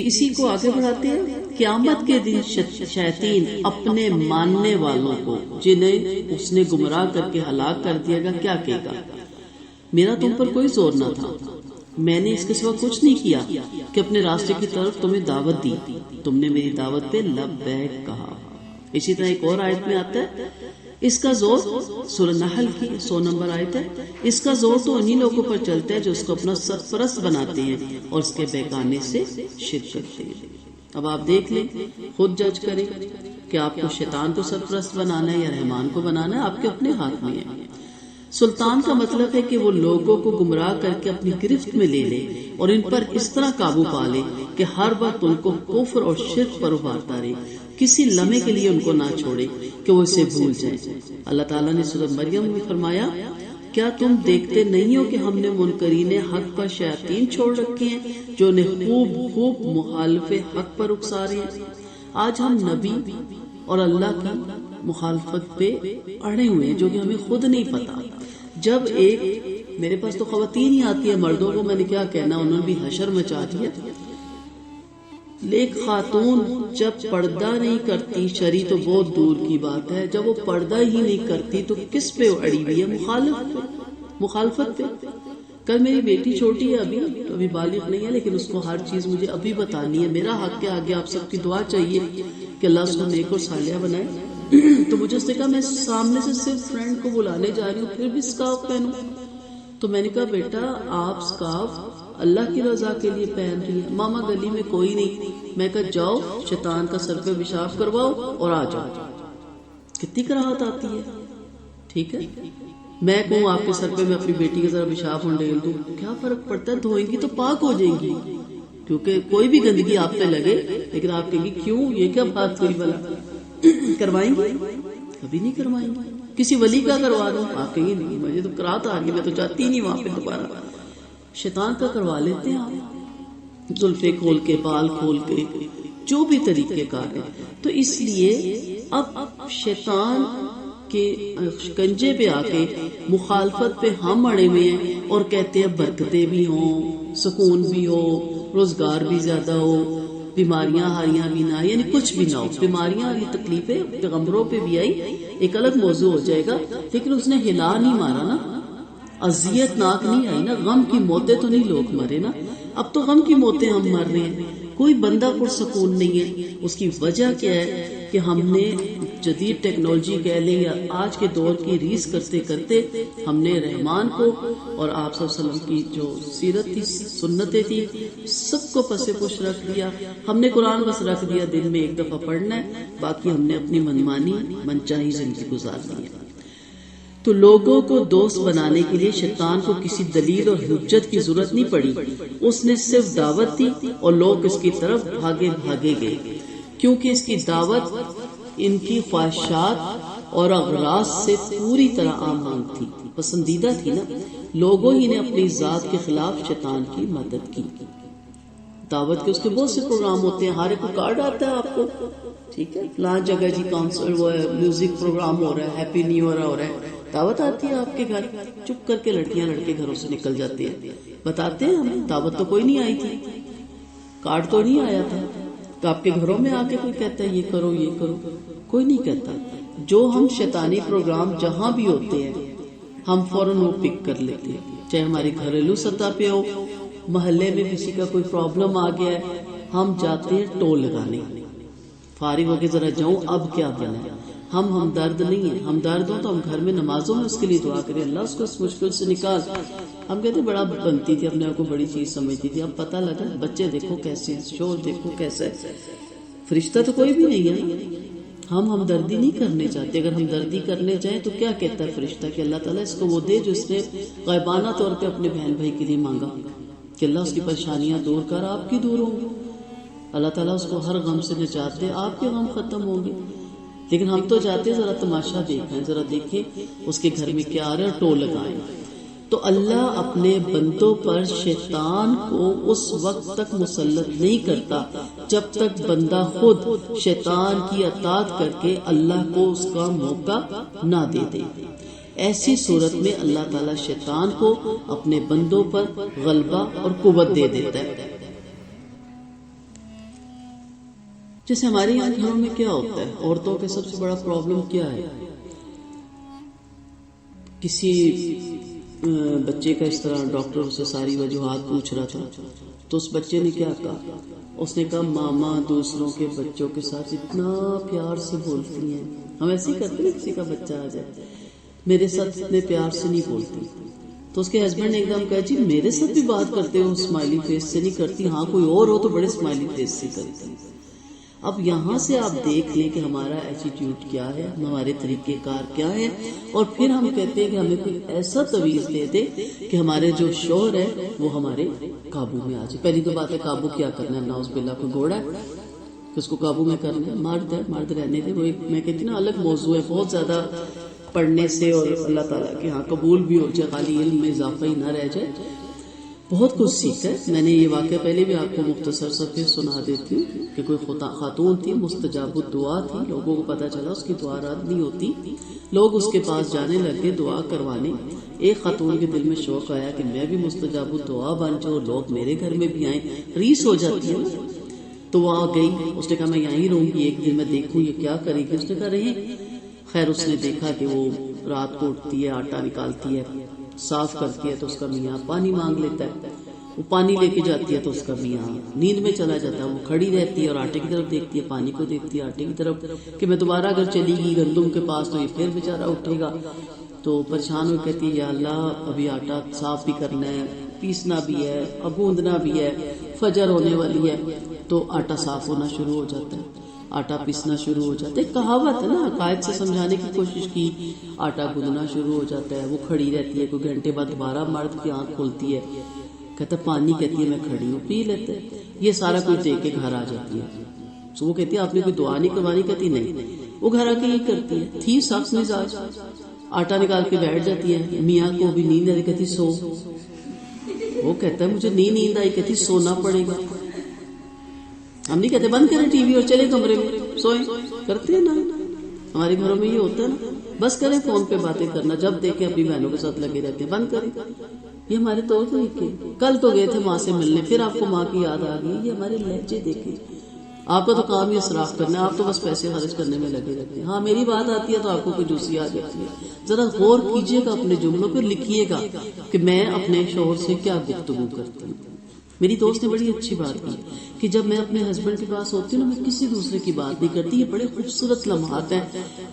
اسی کو آگے بڑھاتے ہیں. قیامت کے دن شیاطین اپنے ماننے والوں کو جنہیں اس نے گمراہ کر کے ہلاک کر دیا گا کیا کہے گا؟ میرا تم پر کوئی زور نہ تھا، میں نے اس کے سوا کچھ نہیں کیا کہ اپنے راستے کی طرف تمہیں دعوت دی، تم نے میری دعوت پہ لبیک کہا. اسی طرح ایک اور آیت میں آتا ہے اس کا زور، سورہ نحل کی 100 نمبر آیت ہے، اس کا زور تو انہی لوگوں پر چلتا ہے جو اس کو اپنا سرپرست بناتے ہیں اور اس کے بہکانے سے شرک کرتے ہیں. اب آپ دیکھ لیں، خود جج کریں کہ آپ کو شیطان کو سرپرست بنانا ہے یا رحمان کو بنانا ہے، آپ کے اپنے ہاتھ میں ہے. سلطان کا مطلب ہے کہ وہ لوگوں کو گمراہ کر کے اپنی گرفت میں لے لے اور ان پر اس طرح قابو پا لے کہ ہر وقت ان کو کفر اور شرک پر ابھارتا رہے، کسی لمحے کے لیے ان کو نہ چھوڑے کہ وہ اسے بھول جائیں. اللہ تعالیٰ نے سورہ مریم میں فرمایا کیا تم دیکھتے نہیں ہو کہ ہم نے منکرین حق پر شیاطین چھوڑ رکھے ہیں جو انہیں خوب مخالف حق پر اکسا رہے ہیں. آج ہم نبی اور اللہ کی مخالفت پہ اڑے ہوئے ہیں جو کہ ہمیں خود نہیں پتا. جب میرے پاس تو خواتین ہی آتی ہے، مردوں کو میں نے کیا کہنا، انہوں نے بھی حشر مچا دیا. لیکن خاتون جب پردہ نہیں کرتی، شرع تو بہت دور کی بات ہے، جب وہ پردہ ہی نہیں کرتی تو کس پہ اڑی ہوئی ہے؟ مخالفت پہ. کل میری بیٹی چھوٹی ہے، ابھی بالغ نہیں ہے، لیکن اس کو ہر چیز مجھے ابھی بتانی ہے. میرا حق کے آگے آپ سب کی دعا چاہیے کہ اللہ اس کو نیک اور صالحہ بنائے. تو مجھے اس نے کہا میں سامنے سے صرف فرینڈ کو بلانے جا رہی ہوں، پھر بھی اسکارف پہنوں. تو میں نے کہا بیٹا آپ اسکارف اللہ کی رضا کے لیے پہن رہی ہے. ماما گلی میں کوئی نہیں. میں کہا جاؤ شیطان کا سر پہ پیشاب کرواؤ اور آ جاؤ. کتنی کراہت آتی ہے. ٹھیک ہے، میں کہوں آپ کے سر پہ میں اپنی بیٹی کے ذرا پیشاب انڈیل دوں، کیا فرق پڑتا ہے؟ دھوئیں گی تو پاک ہو جائیں گی، کیونکہ کوئی بھی گندگی آپ پہ لگے. لیکن آپ کہیں گی کیوں، یہ کیا بات ہوئی بلا؟ کروائیں گے؟ کبھی نہیں کروائیں گے. کسی ولی کا کروا دوں، آپ کہیں نہیں مجھے تو کرات آ گئی، میں تو چاہتی نہیں وہاں پہ دوبارہ. شیطان کا کروا لیتے ہیں آپ، زلفیں کھول کے، بال کھول کے، جو بھی طریقے کار ہے. تو اس لیے اب شیطان کے شکنجے پہ آ کے مخالفت پہ ہم اڑے ہوئے ہیں اور کہتے ہیں برکتیں بھی ہوں، سکون بھی ہو، روزگار بھی زیادہ ہو، بیماریاں ہاریاں بھی نہ، یعنی کچھ بھی نہ ہو. بیماریاں والی تکلیفیں پیغمبروں پہ بھی آئی، ایک الگ موضوع ہو جائے گا، لیکن اس نے ہلا نہیں مارا نا، اذیت ناک نہیں آئی نا، غم کی موتیں تو نہیں لوگ مرے نا. اب تو غم کی موتیں ہم مر رہے ہیں. کوئی بندہ پرسکون نہیں ہے. اس کی وجہ کیا ہے کہ ہم نے جدید ٹیکنالوجی کہہ لیں یا آج کے دور کی ریس کرتے کرتے ہم نے رحمان کو اور آپ صلی اللہ علیہ وسلم کی جو سیرت تھی، سنتیں تھی، سب کو پس پش رکھ دیا. ہم نے قرآن بس رکھ دیا، دن میں ایک دفعہ پڑھنا ہے، باقی ہم نے اپنی منمانی منچاہی زندگی گزارنی ہے. تو لوگوں کو دوست بنانے کے لیے شیطان کو کسی دلیل اور حجت کی ضرورت نہیں پڑی. اس نے صرف دعوت دی اور لوگ اس کی طرف بھاگے گئے، کیونکہ اس کی دعوت ان کی خواہشات اور اغراض سے پوری طرح آمال تھی، پسندیدہ تھی نا. لوگوں ہی نے اپنی ذات کے خلاف شیطان کی مدد کی. دعوت کے اس کے بہت سے پروگرام ہوتے ہیں، ہر ایک کو کارڈ آتا ہے آپ کو، ٹھیک ہے، فلاں جگہ جی کانسرٹ، وہ ہے میوزک پروگرام ہو رہا ہے، ہیپی نیو ایئر ہو رہا ہے، دعوت آتی ہے آپ کے گھر. چپ کر کے لڑکیاں لڑکے گھروں سے نکل جاتے ہیں، بتاتے ہیں ہمیں دعوت تو کوئی نہیں آئی تھی، کارڈ تو نہیں آیا تھا. تو آپ کے گھروں میں آ کے کوئی کہتا ہے یہ کرو یہ کرو؟ کوئی نہیں کہتا. جو ہم شیطانی پروگرام جہاں بھی ہوتے ہیں ہم فوراً وہ پک کر لیتے ہیں، چاہے ہماری گھریلو سطح پہ ہو، محلے میں کسی کا کوئی پرابلم آ گیا ہے، ہم جاتے ہیں ٹول لگانے، فارغ ہو کے ذرا جاؤں اب کیا بنا ہے. ہم ہمدرد نہیں ہیں. ہمدرد ہو تو ہم گھر میں نمازوں میں اس کے لیے دعا کریں، اللہ اس کو اس مشکل سے نکال. ہم کہتے بڑا بنتی تھی، اپنے آپ کو بڑی چیز سمجھتی تھی. اب پتہ لگا بچے دیکھو کیسے ہیں، شور دیکھو کیسا ہے. فرشتہ تو کوئی بھی نہیں ہے. ہم ہمدردی نہیں کرنے چاہتے. اگر ہمدردی کرنے جائیں تو کیا کہتا ہے فرشتہ کہ اللہ تعالیٰ اس کو وہ دے جو اس نے غائبانہ طور پہ اپنے بہن بھائی کے لیے مانگا، کہ اللہ اس کی پریشانیاں دور کر، آپ کی دور ہوں گی. اللہ تعالیٰ اس کو ہر غم سے نجات دے، آپ کے غم ختم ہوں گے. لیکن ہم تو جاتے ذرا تماشا دیکھیں، ذرا دیکھیں اس کے گھر میں کیا آ رہا ہے، ٹول لگائیں. تو اللہ اپنے بندوں پر شیطان کو اس وقت تک مسلط نہیں کرتا جب تک بندہ خود شیطان کی اطاعت کر کے اللہ کو اس کا موقع نہ دے دے. ایسی صورت میں اللہ تعالیٰ شیطان کو اپنے بندوں پر غلبہ اور قوت دے دیتا ہے. جیسے ہمارے یہاں گھروں میں کیا ہوتا ہے، عورتوں کے سب سے بڑا پرابلم کیا ہے، کسی بچے کا اس طرح ڈاکٹر اسے ساری وجوہات پوچھ رہا تھا تو اس بچے نے کیا کہا، اس نے کہا ماما دوسروں کے بچوں کے ساتھ اتنا پیار سے بولتی ہیں، ہم ایسے ہی کرتے ہیں، کسی کا بچہ آ جائے میرے ساتھ اتنے پیار سے نہیں بولتی، تو اس کے ہسبینڈ نے ایک دم کہا جی میرے ساتھ بھی بات کرتے ہو اسمائلی فیس سے نہیں کرتی، ہاں کوئی اور ہو تو بڑے اسمائلی فیس سے کرتی۔ اب یہاں سے آپ دیکھ لیں کہ ہمارا ایٹیٹیوڈ کیا ہے، ہمارے طریقہ کار کیا ہے، اور پھر ہم کہتے ہیں کہ ہمیں کوئی ایسا تویز دے دے کہ ہمارے جو شوہر ہے وہ ہمارے قابو میں آ جائے۔ پہلی تو بات ہے قابو کیا کرنا ہے، نعوذ باللہ کوئی گھوڑا ہے کہ اس کو قابو میں کرنا ہے، مرد ہے، مرد رہنے دے، وہ ایک میں کہتی نا الگ موضوع ہے، بہت زیادہ پڑھنے سے اور اللہ تعالیٰ کے ہاں قبول بھی ہو جائے، خالی علم میں اضافہ ہی نہ رہ جائے، بہت کچھ سیکھا ہے۔ میں نے یہ واقعہ پہلے بھی آپ کو مختصر سا پھر سنا دیتی ہوں کہ کوئی خاتون تھی، مستجاب الدعا تھی، لوگوں کو پتا چلا اس کی دعا رد نہیں ہوتی، لوگ اس کے پاس جانے لگے دعا کروانے۔ ایک خاتون کے دل میں شوق آیا کہ میں بھی مستجاب الدعا بن جاؤں، لوگ میرے گھر میں بھی آئیں، ریس ہو جاتی ہے نا، تو وہ آ گئی، اس نے کہا میں یہیں رہوں گی، ایک دن میں دیکھوں یہ کیا کرے گی، اس نے کہا رہیں۔ خیر اس نے دیکھا کہ وہ رات کو اٹھتی ہے، آٹا نکالتی ہے، صاف کرتی ہے، تو اس کا میاں پانی مانگ لیتا ہے، وہ پانی لے کے جاتی ہے تو اس کا میاں نیند میں چلا جاتا ہے، وہ کھڑی رہتی ہے اور آٹے کی طرف دیکھتی ہے، پانی کو دیکھتی ہے، آٹے کی طرف، کہ میں دوبارہ اگر چلی گی گندم کے پاس تو یہ پھر بیچارہ اٹھے گا، تو پریشان ہوئی کہتی ہے یا اللہ ابھی آٹا صاف بھی کرنا ہے، پیسنا بھی ہے، گوندنا بھی ہے، فجر ہونے والی ہے، تو آٹا صاف ہونا شروع ہو جاتا ہے، آٹا پیسنا شروع ہو جاتا ہے۔ کہاوت ہے نا، عقائد سے سمجھانے کی کوشش کی، آٹا گوندنا شروع ہو جاتا ہے، وہ کھڑی رہتی ہے، کوئی گھنٹے بعد دوبارہ مرد کی آنکھ کھلتی ہے، کہتا پانی، کہتی ہے میں کھڑی ہوں، پی لیتے، یہ سارا کچھ دے کے گھر آ جاتی ہے، تو وہ کہتی ہے آپ نے کوئی دعا نہیں کروانی، کہتی نہیں، وہ گھر آ کے یہ کرتی ہے، تھی سخت مزاج، آٹا نکال کے بیٹھ جاتی ہے، میاں کو بھی نیند آئی، کہتی سو، وہ کہتا ہے مجھے نیند آئی، کہتی سونا پڑے گا، ہم نہیں کہتے بند کریں ٹی وی اور چلے کمرے میں سوئیں، کرتے ہیں نا، ہمارے گھروں میں یہ ہوتا ہے نا، بس کریں فون پہ باتیں کرنا، جب دیکھیں اپنی بہنوں کے ساتھ لگے رہتے ہیں، بند کریں، یہ ہمارے طور طریقے۔ کل تو گئے تھے ماں سے ملنے، پھر آپ کو ماں کی یاد آ گئی، یہ ہمارے لہجے دیکھیں، آپ کا تو کام ہی اصراف کرنا ہے، آپ تو بس پیسے خرچ کرنے میں لگے رہتے ہیں، ہاں میری بات آتی ہے تو آپ کو کوئی دوسری آ جاتی ہے۔ ذرا غور کیجئے گا اپنے جملوں پہ، لکھیے گا کہ میں اپنے شوہر سے کیا گفتگو کرتی ہوں۔ میری دوست نے بڑی اچھی بات کی کہ جب میں اپنے ہسبینڈ کے پاس ہوتی ہوں نا، میں کسی دوسرے کی بات نہیں کرتی، یہ بڑے خوبصورت لمحات ہیں،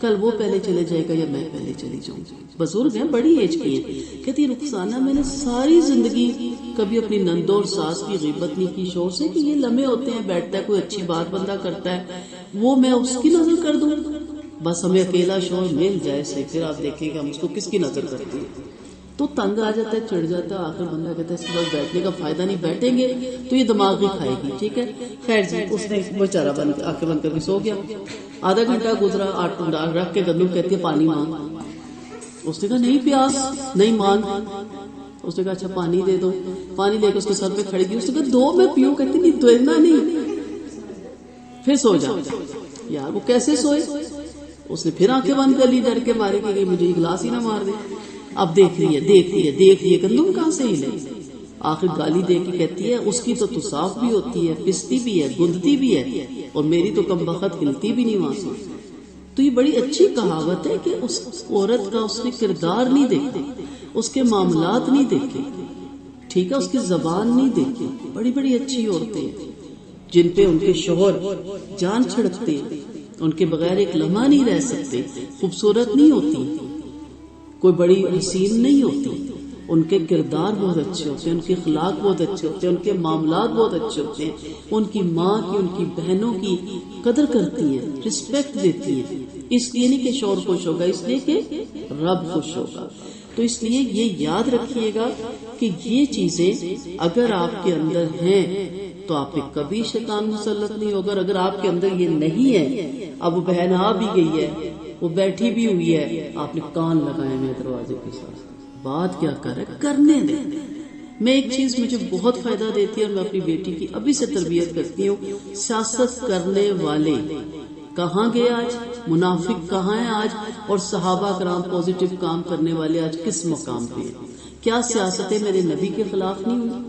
کل وہ پہلے چلے جائے گا یا میں پہلے چلی جاؤں، بزرگ ہیں، بڑی ایج کی ہیں، کہتی رخسانہ میں نے ساری زندگی کبھی اپنی نندوں اور ساس کی غیبت نہیں کی شوہر سے، کہ یہ لمحے ہوتے ہیں، بیٹھتا ہے کوئی اچھی بات بندہ کرتا ہے، وہ میں اس کی نظر کر دوں، بس ہمیں اکیلا شوہر مل جائے سے، پھر آپ دیکھیں گے ہم اس کو کس کی نظر کرتے ہیں، تو تنگ آ جاتا ہے، چڑھ جاتا ہے، آخر بندہ کہتا ہے اس کے بعد بیٹھنے کا فائدہ نہیں، بیٹھیں گے تو یہ دماغ بھی کھائے گی، ٹھیک ہے۔ خیر جی، اس نے بیچارہ آنکھیں بند کر کے سو گیا، آدھا گھنٹہ گزرا، آٹھ ڈال رکھ کے گندم کہتی ہے پانی مانگ، اس نے کہا نہیں پیاس نہیں مانگ، اس نے کہا اچھا پانی دے دو، پانی لے کے اس کے سر پہ کھڑی کی، اس نے کہا دو میں پیوں، کہتی نہیں دینا نہیں، پھر سو جا، یار وہ کیسے سوئے، اس نے پھر آنکھیں بند کر لی ڈر کے مارے کہ مجھے گلاس ہی نہ مار دے، اب دیکھ رہی ہے گندم کہاں سے ہی لے، آخر گالی دے کے کہتی ہے اس کی تو صاف بھی ہوتی ہے، پستی بھی ہے، گندتی بھی ہے، اور میری تو کم بخت ہلتی بھی نہیں وہاں سے۔ تو یہ بڑی اچھی کہاوت ہے کہ اس عورت کا اس نے کردار نہیں دیکھا، اس کے معاملات نہیں دیکھے، ٹھیک ہے، اس کی زبان نہیں دیکھی، بڑی بڑی اچھی عورتیں ہیں جن پہ ان کے شوہر جان چھڑکتے ہیں، ان کے بغیر ایک لمحہ نہیں رہ سکتے، خوبصورت نہیں ہوتی، کوئی بڑی حسین نہیں ہوتی، ان کے کردار بہت اچھے ہوتے ہیں، ان کے اخلاق بہت اچھے ہوتے ہیں، ان کے معاملات بہت اچھے ہوتے ہیں، ان کی ماں کی، ان کی بہنوں کی قدر کرتی ہیں، رسپیکٹ دیتی ہیں، اس لیے نہیں کہ شوہر خوش ہوگا، اس لیے کہ رب خوش ہوگا۔ تو اس لیے یہ یاد رکھیے گا کہ یہ چیزیں اگر آپ کے اندر ہیں تو آپ پہ کبھی شیطان مسلط نہیں ہوگا، اگر آپ کے اندر یہ نہیں ہے، اب وہ بہن آ بھی گئی ہے، وہ بیٹھی بھی ہوئی ہے، آپ نے کان لگائے ہوئے دروازے کے ساتھ، بات کیا کر رہے کرنے دیں۔ میں ایک چیز مجھے بہت فائدہ دیتی ہے اور میں اپنی بیٹی کی ابھی سے تربیت کرتی ہوں، سیاست کرنے والے کہاں گئے آج، منافق کہاں ہیں آج، اور صحابہ کرام پوزیٹیو کام کرنے والے آج کس مقام پہ ہیں؟ کیا سیاستیں میرے نبی کے خلاف نہیں ہوئی،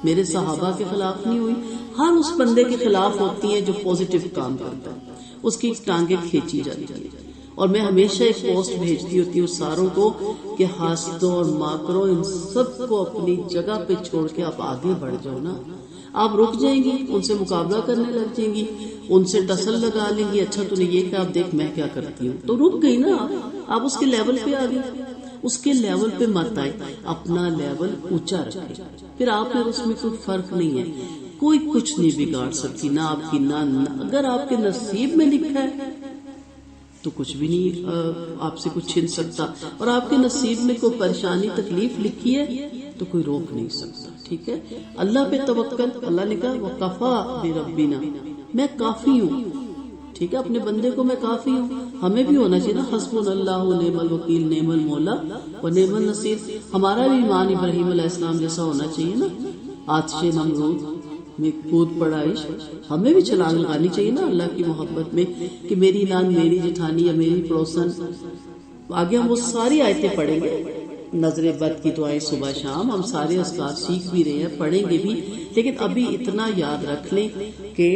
میرے صحابہ کے خلاف نہیں ہوئی؟ ہر اس بندے کے خلاف ہوتی ہیں جو پازیٹیو کام کرتا ہے، اس کی ٹانگیں کھینچی جاتی ہیں۔ اور میں ہمیشہ ایک پوسٹ بھیجتی ہوتی ہوں ساروں کو کہ حاسدوں اور ماکروں ان سب کو اپنی جگہ پہ چھوڑ کے آپ آگے بڑھ جاؤ نا۔ آپ رک جائیں گی، ان سے مقابلہ کرنے لگ جائیں گی، ان سے ٹسل لگا لیں گی، اچھا تو نے یہ کہ آپ دیکھ میں کیا کرتی ہوں، تو رک گئی نا آپ اس کے لیول پہ آ گئی۔ اس کے لیول پہ مت آئے، اپنا لیول اونچا رکھے، پھر آپ میں اس میں کوئی فرق نہیں ہے، کوئی کچھ نہیں بگاڑ سکتی، نہ آپ کی نہ اگر آپ کے نصیب میں لکھا ہے تو کچھ بھی نہیں آپ سے کچھ چھین سکتا، اور آپ کے نصیب میں کوئی پریشانی تکلیف لکھی ہے تو کوئی روک نہیں سکتا۔ ٹھیک ہے، اللہ پہ توکل، اللہ نے کہا وَقَفَا بِرَبِّنَا، میں کافی ہوں۔ ٹھیک ہے، اپنے بندے کو میں کافی ہوں، ہمیں بھی ہونا چاہیے نا، حسبنا اللہ نعم الوکیل نعم المولا و نعم النصیر۔ ہمارا بھی ایمان ابراہیم علیہ السلام جیسا ہونا چاہیے نا، آتش نمرود میں کود پڑا عشق، ہمیں بھی چھلانگ لگانی چاہیے نا اللہ کی محبت میں کہ میری نان، میری جٹھانی یا میری پڑوسن۔ آگے ہم وہ ساری آیتیں پڑھیں گے، نظر بد کی دعائیں صبح شام، ہم سارے اذکار سیکھ بھی رہے ہیں، پڑھیں گے بھی، لیکن ابھی اتنا یاد رکھ لیں کہ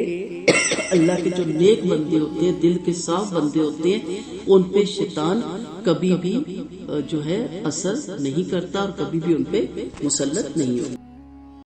اللہ کے جو نیک بندے ہوتے ہیں، دل کے صاف بندے ہوتے ہیں، ان پہ شیطان کبھی بھی جو ہے اثر نہیں کرتا اور کبھی بھی ان پہ مسلط نہیں ہوتا۔